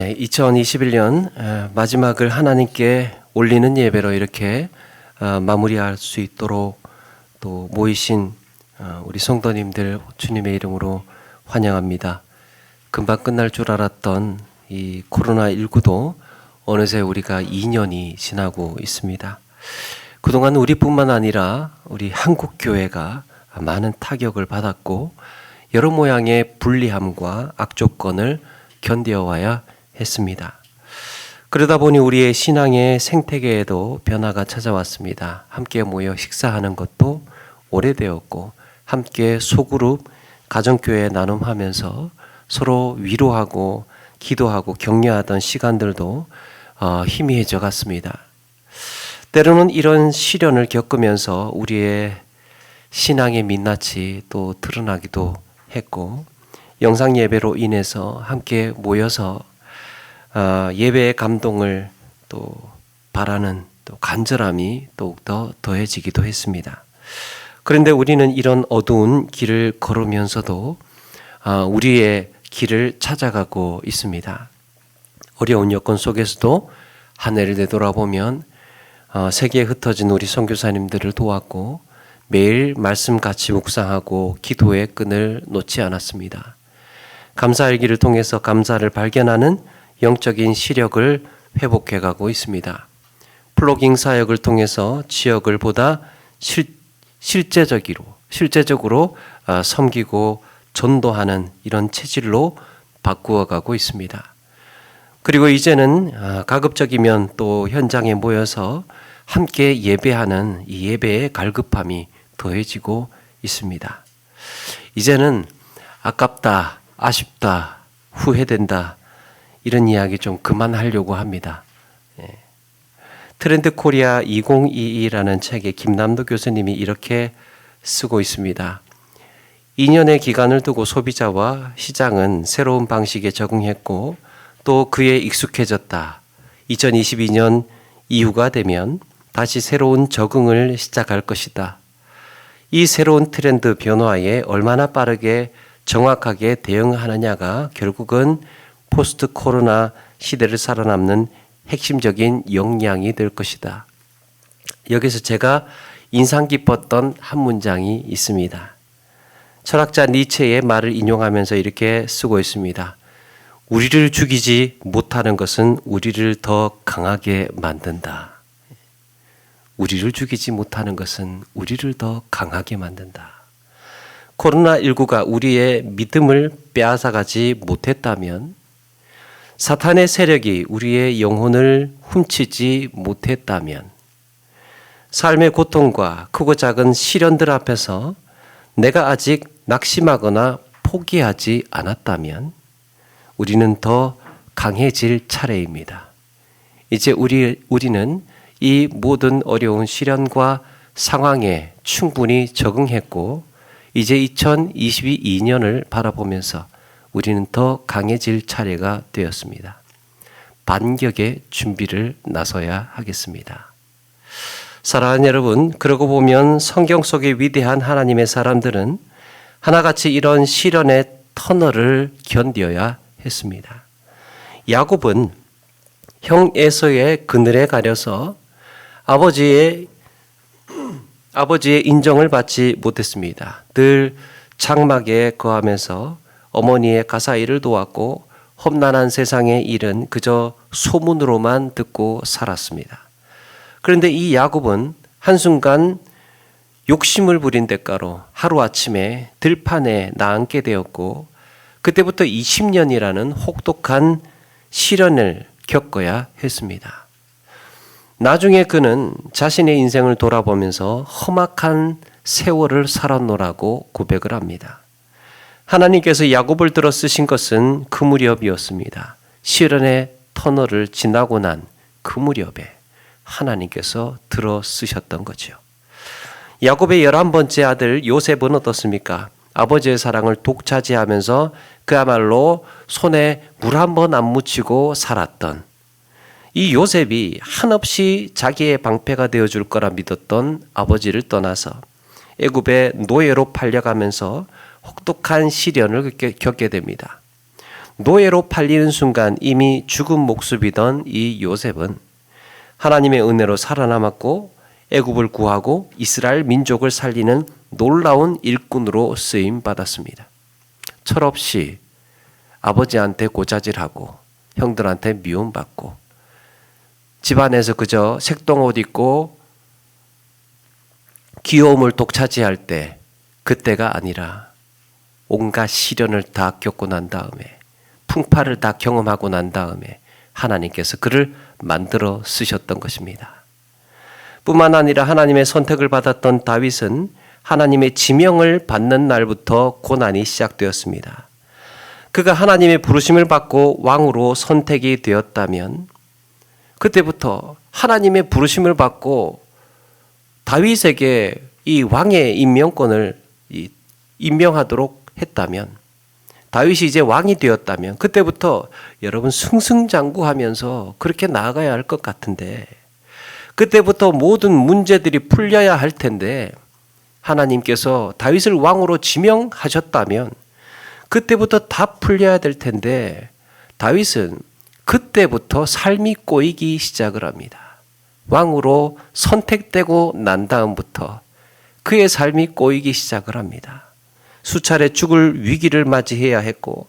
2021년 마지막을 하나님께 올리는 예배로 이렇게 마무리할 수 있도록 또 모이신 우리 성도님들 주님의 이름으로 환영합니다. 금방 끝날 줄 알았던 이 코로나19도 어느새 우리가 2년이 지나고 있습니다. 그동안 우리뿐만 아니라 우리 한국교회가 많은 타격을 받았고 여러 모양의 불리함과 악조건을 견뎌와야 했습니다. 그러다 보니 우리의 신앙의 생태계에도 변화가 찾아왔습니다. 함께 모여 식사하는 것도 오래되었고 함께 소그룹 가정교회 나눔하면서 서로 위로하고 기도하고 격려하던 시간들도 희미해져 갔습니다. 때로는 이런 시련을 겪으면서 우리의 신앙의 민낯이 또 드러나기도 했고 영상 예배로 인해서 함께 모여서 예배의 감동을 또 바라는 또 간절함이 더욱더 더해지기도 했습니다. 그런데 우리는 이런 어두운 길을 걸으면서도 우리의 길을 찾아가고 있습니다. 어려운 여건 속에서도 한 해를 되돌아보면 세계에 흩어진 우리 선교사님들을 도왔고 매일 말씀 같이 묵상하고 기도의 끈을 놓지 않았습니다. 감사일기를 통해서 감사를 발견하는 영적인 시력을 회복해가고 있습니다. 플로깅 사역을 통해서 지역을 보다 실제적으로 섬기고 전도하는 이런 체질로 바꾸어가고 있습니다. 그리고 이제는 가급적이면 또 현장에 모여서 함께 예배하는 이 예배의 갈급함이 더해지고 있습니다. 이제는 아깝다, 아쉽다, 후회된다 이런 이야기 좀 그만하려고 합니다. 트렌드 코리아 2022라는 책에 김남도 교수님이 이렇게 쓰고 있습니다. 2년의 기간을 두고 소비자와 시장은 새로운 방식에 적응했고 또 그에 익숙해졌다. 2022년 이후가 되면 다시 새로운 적응을 시작할 것이다. 이 새로운 트렌드 변화에 얼마나 빠르게 정확하게 대응하느냐가 결국은 포스트 코로나 시대를 살아남는 핵심적인 역량이 될 것이다. 여기서 제가 인상 깊었던 한 문장이 있습니다. 철학자 니체의 말을 인용하면서 이렇게 쓰고 있습니다. 우리를 죽이지 못하는 것은 우리를 더 강하게 만든다. 우리를 죽이지 못하는 것은 우리를 더 강하게 만든다. 코로나19가 우리의 믿음을 빼앗아가지 못했다면, 사탄의 세력이 우리의 영혼을 훔치지 못했다면, 삶의 고통과 크고 작은 시련들 앞에서 내가 아직 낙심하거나 포기하지 않았다면 우리는 더 강해질 차례입니다. 이제 우리는 이 모든 어려운 시련과 상황에 충분히 적응했고 이제 2022년을 바라보면서 우리는 더 강해질 차례가 되었습니다. 반격의 준비를 나서야 하겠습니다. 사랑하는 여러분, 그러고 보면 성경 속의 위대한 하나님의 사람들은 하나같이 이런 시련의 터널을 견뎌야 했습니다. 야곱은 형 에서의 그늘에 가려서 아버지의 인정을 받지 못했습니다. 늘 장막에 거하면서 어머니의 가사일을 도왔고 험난한 세상의 일은 그저 소문으로만 듣고 살았습니다. 그런데 이 야곱은 한순간 욕심을 부린 대가로 하루아침에 들판에 나앉게 되었고 그때부터 20년이라는 혹독한 시련을 겪어야 했습니다. 나중에 그는 자신의 인생을 돌아보면서 험악한 세월을 살았노라고 고백을 합니다. 하나님께서 야곱을 들어 쓰신 것은 그 무렵이었습니다. 시련의 터널을 지나고 난 그 무렵에 하나님께서 들어 쓰셨던 거죠. 야곱의 11번째 아들 요셉은 어떻습니까? 아버지의 사랑을 독차지하면서 그야말로 손에 물 한 번 안 묻히고 살았던 이 요셉이 한없이 자기의 방패가 되어줄 거라 믿었던 아버지를 떠나서 애굽의 노예로 팔려가면서 혹독한 시련을 겪게 됩니다. 노예로 팔리는 순간 이미 죽은 목숨이던 이 요셉은 하나님의 은혜로 살아남았고 애굽을 구하고 이스라엘 민족을 살리는 놀라운 일꾼으로 쓰임 받았습니다. 철없이 아버지한테 고자질하고 형들한테 미움받고 집안에서 그저 색동옷 입고 귀여움을 독차지할 때 그때가 아니라 온갖 시련을 다 겪고 난 다음에 풍파를 다 경험하고 난 다음에 하나님께서 그를 만들어 쓰셨던 것입니다. 뿐만 아니라 하나님의 선택을 받았던 다윗은 하나님의 지명을 받는 날부터 고난이 시작되었습니다. 그가 하나님의 부르심을 받고 왕으로 선택이 되었다면 그때부터 하나님의 부르심을 받고 다윗에게 이 왕의 임명권을 임명하도록 했다면, 다윗이 이제 왕이 되었다면 그때부터 여러분 승승장구하면서 그렇게 나아가야 할 것 같은데, 그때부터 모든 문제들이 풀려야 할 텐데 하나님께서 다윗을 왕으로 지명하셨다면 그때부터 다 풀려야 될 텐데 다윗은 그때부터 삶이 꼬이기 시작을 합니다. 왕으로 선택되고 난 다음부터 그의 삶이 꼬이기 시작을 합니다. 수차례 죽을 위기를 맞이해야 했고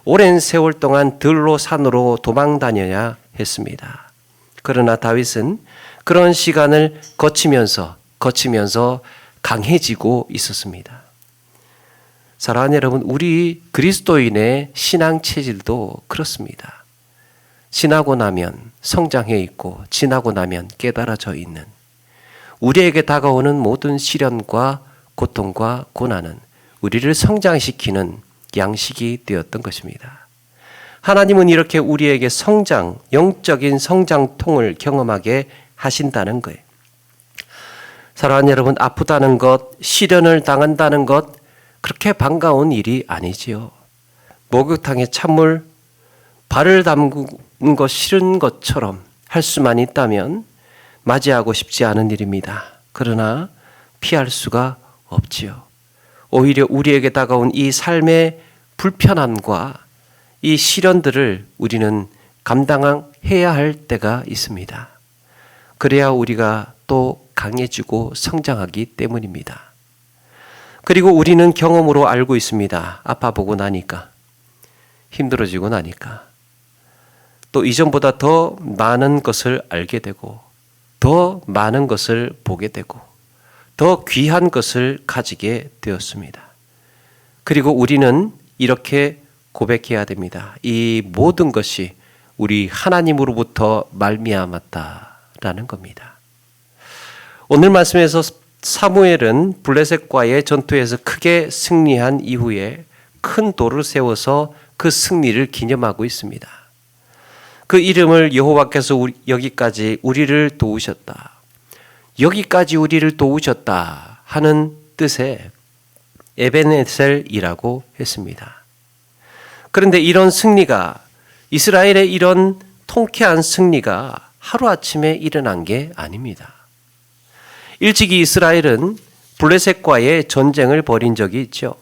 오랜 세월 동안 들로 산으로 도망 다녀야 했습니다. 그러나 다윗은 그런 시간을 거치면서 강해지고 있었습니다. 사랑하는 여러분, 우리 그리스도인의 신앙 체질도 그렇습니다. 지나고 나면 성장해 있고 지나고 나면 깨달아져 있는, 우리에게 다가오는 모든 시련과 고통과 고난은 우리를 성장시키는 양식이 되었던 것입니다. 하나님은 이렇게 우리에게 성장, 영적인 성장통을 경험하게 하신다는 거예요. 사랑하는 여러분, 아프다는 것, 시련을 당한다는 것, 그렇게 반가운 일이 아니지요. 목욕탕에 찬물 발을 담그는 거 싫은 것처럼 할 수만 있다면 맞이하고 싶지 않은 일입니다. 그러나 피할 수가 없지요. 오히려 우리에게 다가온 이 삶의 불편함과 이 시련들을 우리는 감당해야 할 때가 있습니다. 그래야 우리가 또 강해지고 성장하기 때문입니다. 그리고 우리는 경험으로 알고 있습니다. 아파보고 나니까, 힘들어지고 나니까 또 이전보다 더 많은 것을 알게 되고 더 많은 것을 보게 되고 더 귀한 것을 가지게 되었습니다. 그리고 우리는 이렇게 고백해야 됩니다. 이 모든 것이 우리 하나님으로부터 말미암았다라는 겁니다. 오늘 말씀에서 사무엘은 블레셋과의 전투에서 크게 승리한 이후에 큰 돌을 세워서 그 승리를 기념하고 있습니다. 그 이름을 여호와께서 여기까지 우리를 도우셨다, 여기까지 우리를 도우셨다 하는 뜻의 에베네셀이라고 했습니다. 그런데 이런 승리가, 이스라엘의 이런 통쾌한 승리가 하루아침에 일어난 게 아닙니다. 일찍이 이스라엘은 블레셋과의 전쟁을 벌인 적이 있죠.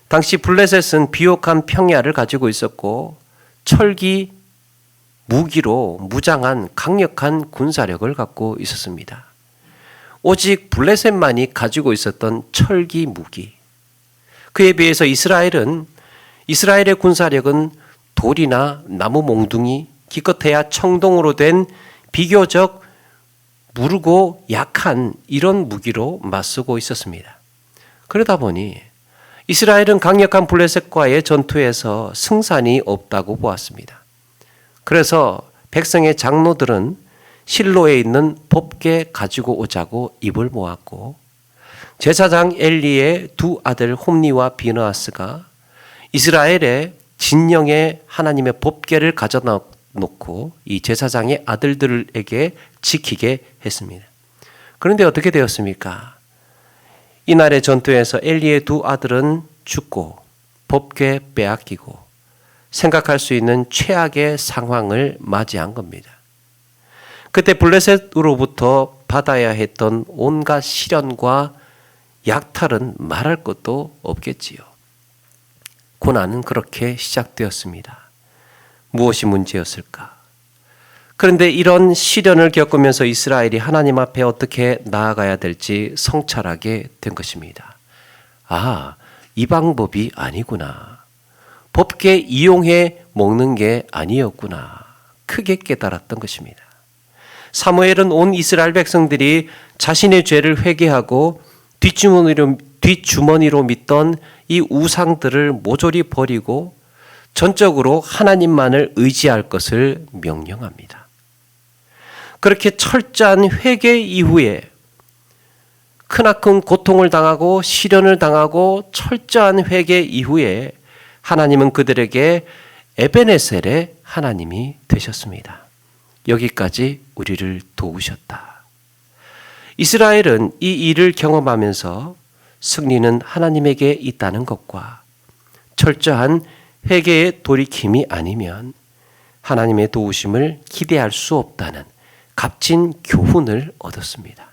당시 블레셋은 비옥한 평야를 가지고 있었고 철기 무기로 무장한 강력한 군사력을 갖고 있었습니다. 오직 블레셋만이 가지고 있었던 철기 무기, 그에 비해서 이스라엘의 군사력은 돌이나 나무 몽둥이, 기껏해야 청동으로 된 비교적 무르고 약한 이런 무기로 맞서고 있었습니다. 그러다 보니 이스라엘은 강력한 블레셋과의 전투에서 승산이 없다고 보았습니다. 그래서 백성의 장로들은 실로에 있는 법궤 가지고 오자고 입을 모았고, 제사장 엘리의 두 아들 홈니와 비느하스가 이스라엘의 진영의 하나님의 법궤를 가져놓고 이 제사장의 아들들에게 지키게 했습니다. 그런데 어떻게 되었습니까? 이날의 전투에서 엘리의 두 아들은 죽고 법궤 빼앗기고 생각할 수 있는 최악의 상황을 맞이한 겁니다. 그때 블레셋으로부터 받아야 했던 온갖 시련과 약탈은 말할 것도 없겠지요. 고난은 그렇게 시작되었습니다. 무엇이 문제였을까? 그런데 이런 시련을 겪으면서 이스라엘이 하나님 앞에 어떻게 나아가야 될지 성찰하게 된 것입니다. 아, 이 방법이 아니구나. 법계 이용해 먹는 게 아니었구나. 크게 깨달았던 것입니다. 사무엘은 온 이스라엘 백성들이 자신의 죄를 회개하고 뒷주머니로 믿던 이 우상들을 모조리 버리고 전적으로 하나님만을 의지할 것을 명령합니다. 그렇게 철저한 회개 이후에 크나큰 고통을 당하고 시련을 당하고 철저한 회개 이후에 하나님은 그들에게 에베네셀의 하나님이 되셨습니다. 여기까지 우리를 도우셨다. 이스라엘은 이 일을 경험하면서 승리는 하나님에게 있다는 것과 철저한 회개의 돌이킴이 아니면 하나님의 도우심을 기대할 수 없다는 값진 교훈을 얻었습니다.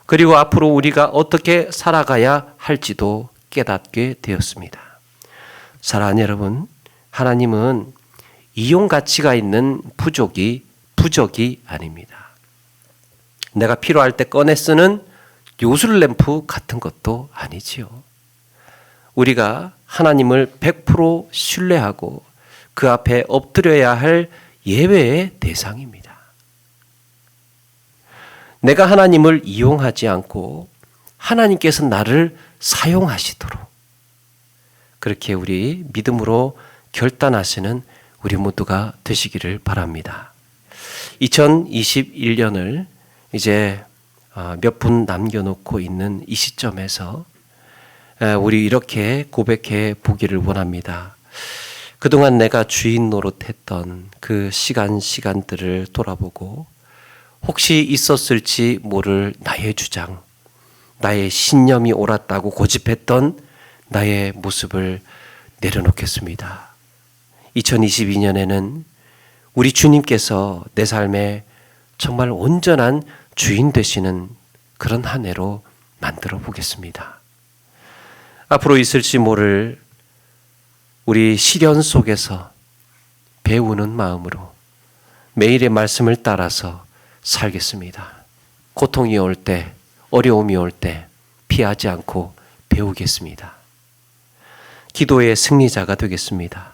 그리고 앞으로 우리가 어떻게 살아가야 할지도 깨닫게 되었습니다. 사랑하는 여러분, 하나님은 이용 가치가 있는 부족이 아닙니다. 내가 필요할 때 꺼내 쓰는 요술램프 같은 것도 아니지요. 우리가 하나님을 100% 신뢰하고 그 앞에 엎드려야 할 예외의 대상입니다. 내가 하나님을 이용하지 않고 하나님께서 나를 사용하시도록 그렇게 우리 믿음으로 결단하시는 우리 모두가 되시기를 바랍니다. 2021년을 이제 몇 분 남겨놓고 있는 이 시점에서 우리 이렇게 고백해 보기를 원합니다. 그동안 내가 주인 노릇했던 그 시간들을 돌아보고 혹시 있었을지 모를 나의 주장, 나의 신념이 옳았다고 고집했던 나의 모습을 내려놓겠습니다. 2022년에는 우리 주님께서 내 삶에 정말 온전한 주인 되시는 그런 한 해로 만들어 보겠습니다. 앞으로 있을지 모를 우리 시련 속에서 배우는 마음으로 매일의 말씀을 따라서 살겠습니다. 고통이 올 때, 어려움이 올 때 피하지 않고 배우겠습니다. 기도의 승리자가 되겠습니다.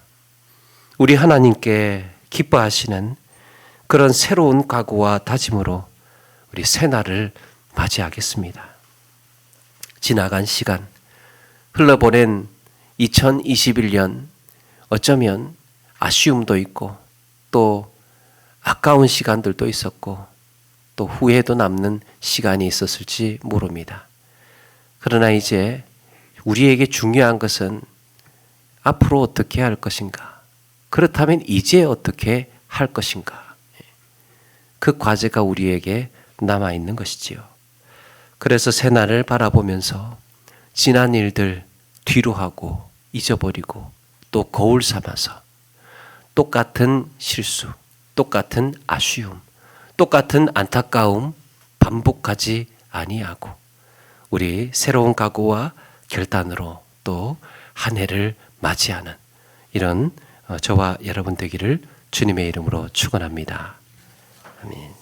우리 하나님께 기뻐하시는 그런 새로운 각오와 다짐으로 우리 새날을 맞이하겠습니다. 지나간 시간, 흘러보낸 2021년 어쩌면 아쉬움도 있고 또 아까운 시간들도 있었고 또 후회도 남는 시간이 있었을지 모릅니다. 그러나 이제 우리에게 중요한 것은 앞으로 어떻게 할 것인가? 그렇다면 이제 어떻게 할 것인가? 그 과제가 우리에게 남아있는 것이지요. 그래서 새날을 바라보면서 지난 일들 뒤로 하고 잊어버리고 또 거울 삼아서 똑같은 실수, 똑같은 아쉬움, 똑같은 안타까움 반복하지 아니하고 우리 새로운 각오와 결단으로 또 한 해를 맞이하는 이런 저와 여러분 되기를 주님의 이름으로 축원합니다. 아멘.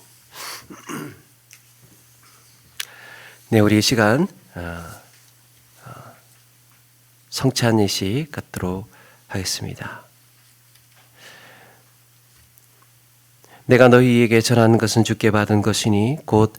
네, 우리 이 시간 성찬 예식 갖도록 하겠습니다. 내가 너희에게 전하는 것은 주께 받은 것이니 곧